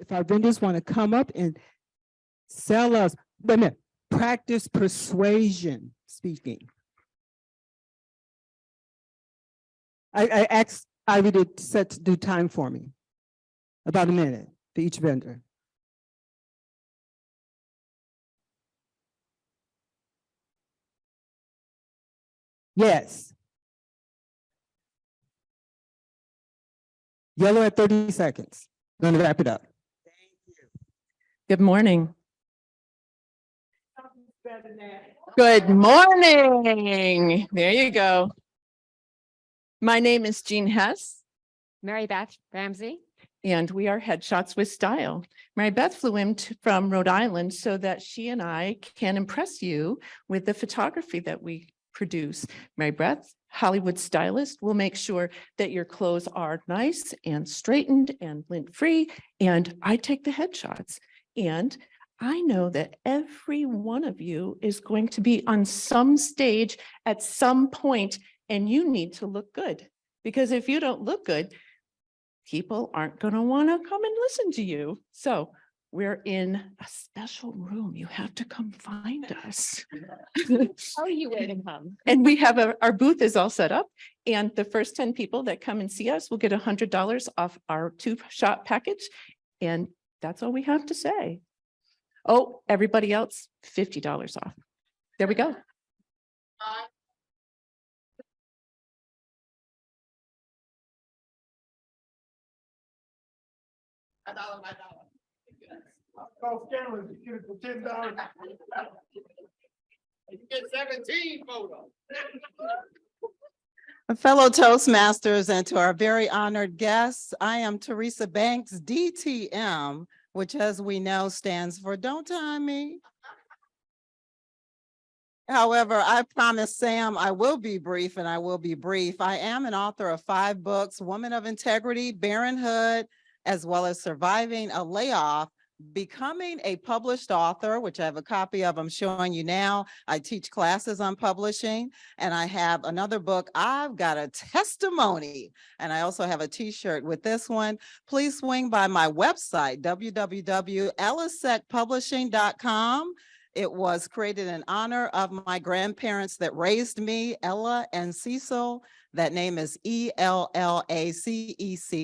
if our vendors want to come up and sell us, wait a minute, practice persuasion speaking. I asked Ivy to do time for me, about a minute for each vendor. Yes. Yellow at 30 seconds. I'm going to wrap it up. Good morning. Good morning. There you go. My name is Jean Hess, Mary Beth Ramsey. and we are Headshots with Style. Mary Beth flew in from Rhode Island so that she and I can impress you with the photography that we produce. Mary Beth, Hollywood stylist, will make sure that your clothes are nice and straightened and lint-free, and I take the headshots. And I know that every one of you is going to be on some stage at some point, and you need to look good. Because if you don't look good, people aren't going to want to come and listen to you. So we're in a special room. You have to come find us. How are you waiting home? And we have our booth is all set up, and the first 10 people that come and see us will get $100 off our 2-shot package. And that's all we have to say. Oh, everybody else, $50 off. There we go. Call Scanlon to get it for $10. You get 17 photos. Fellow Toastmasters, and to our very honored guests, I am Teresa Banks, DTM, which, as we know, stands for Don't Time Me. However, I promised Sam I will be brief, and I will be brief. I am an author of 5 books: Woman of Integrity, Parenthood, as well as Surviving a Layoff, Becoming a Published Author, which I have a copy of, I'm showing you now. I teach classes on publishing, and I have another book, I've Got a Testimony, and I also have a t-shirt with this one. Please swing by my website, www.ellasecpublishing.com. It was created in honor of my grandparents that raised me, Ella and Cecil. That name is ELLACEC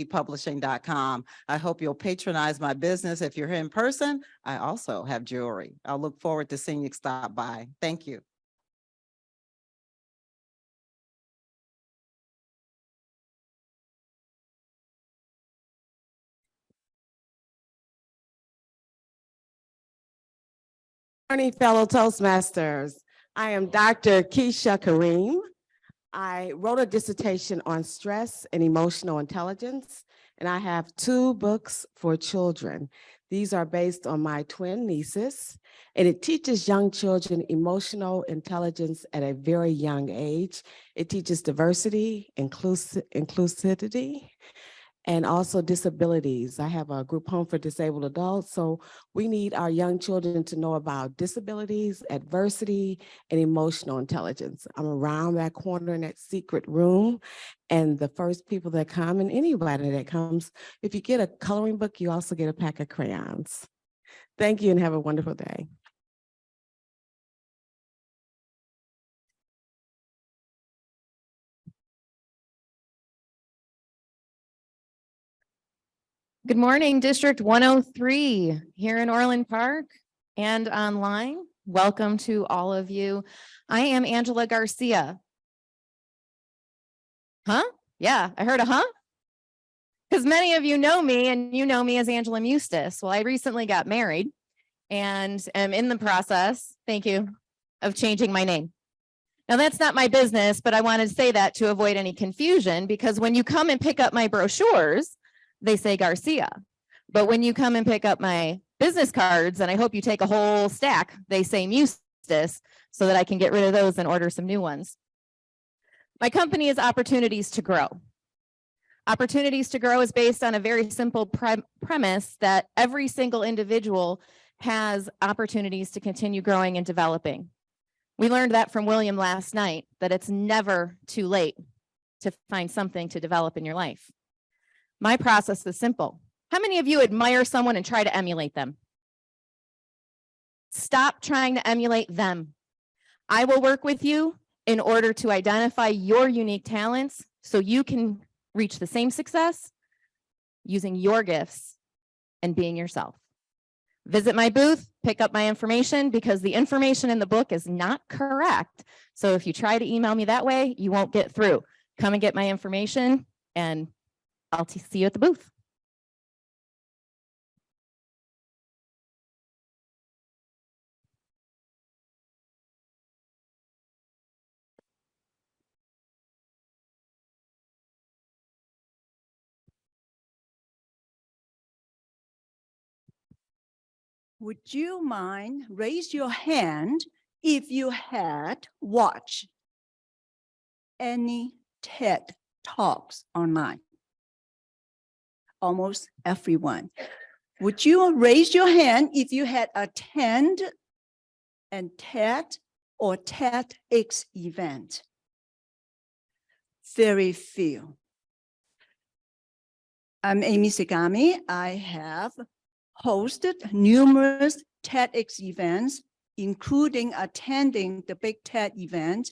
publishing.com. I hope you'll patronize my business. If you're here in person, I also have jewelry. I'll look forward to seeing you stop by. Thank you. Morning, fellow Toastmasters. I am Dr. Keisha Kareem. I wrote a dissertation on stress and emotional intelligence, and I have 2 books for children. These are based on my twin nieces, and it teaches young children emotional intelligence at a very young age. It teaches diversity, inclusivity, and also disabilities. I have a group home for disabled adults, so we need our young children to know about disabilities, adversity, and emotional intelligence. I'm around that corner in that secret room, and the first people that come, and anybody that comes, if you get a coloring book, you also get a pack of crayons. Thank you and have a wonderful day. Good morning, District 103 here in Orland Park and online. Welcome to all of you. I am Angela Garcia. Huh? Yeah, I heard a huh? Because many of you know me, and you know me as Angela Mustis. Well, I recently got married and am in the process, thank you, of changing my name. Now, that's not my business, but I wanted to say that to avoid any confusion, because when you come and pick up my brochures, they say Garcia. But when you come and pick up my business cards, and I hope you take a whole stack, they say Mustis, so that I can get rid of those and order some new ones. My company is Opportunities to Grow. Opportunities to Grow is based on a very simple premise that every single individual has opportunities to continue growing and developing. We learned that from William last night, that it's never too late to find something to develop in your life. My process is simple. How many of you admire someone and try to emulate them? Stop trying to emulate them. I will work with you in order to identify your unique talents so you can reach the same success using your gifts and being yourself. Visit my booth, pick up my information because the information in the book is not correct. So if you try to email me that way, you won't get through. Come and get my information and I'll see you at the booth. Would you mind raise your hand if you had watched any TED Talks online? Almost everyone. Would you raise your hand if you had attended a TED or TEDx event? Very few. I'm Amy Segami. I have hosted numerous TEDx events, including attending the big TED event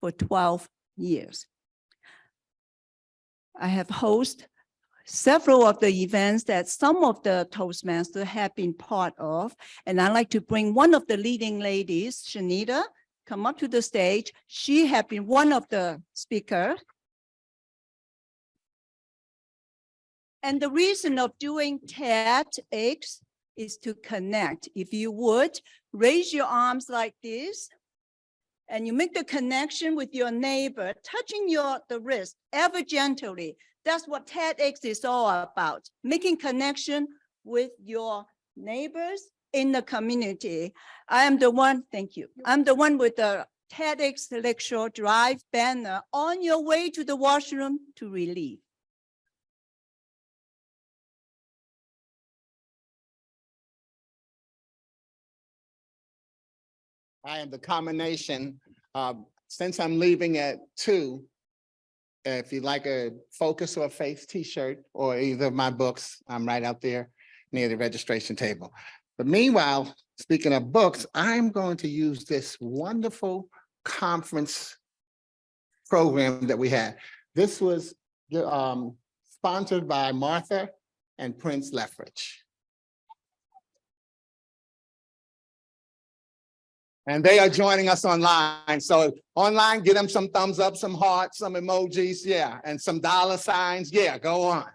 for 12 years. I have hosted several of the events that some of the Toastmasters have been part of, and I'd like to bring one of the leading ladies, Shanita, come up to the stage. She had been one of the speakers. And the reason of doing TEDx is to connect. If you would, raise your arms like this, and you make the connection with your neighbor, touching the wrist ever gently. That's what TEDx is all about, making connection with your neighbors in the community. I am the one, thank you. I'm the one with the TEDx Lecture Drive banner on your way to the washroom to relieve. I am the combination, since I'm leaving at 2, if you'd like a Focus or Faith t-shirt or either of my books, I'm right out there near the registration table. But meanwhile, speaking of books, I'm going to use this wonderful conference program that we had. This was sponsored by Martha and Prince Lethbridge. And they are joining us online. So online, get them some thumbs up, some hearts, some emojis, yeah, and some dollar signs. Yeah, go on.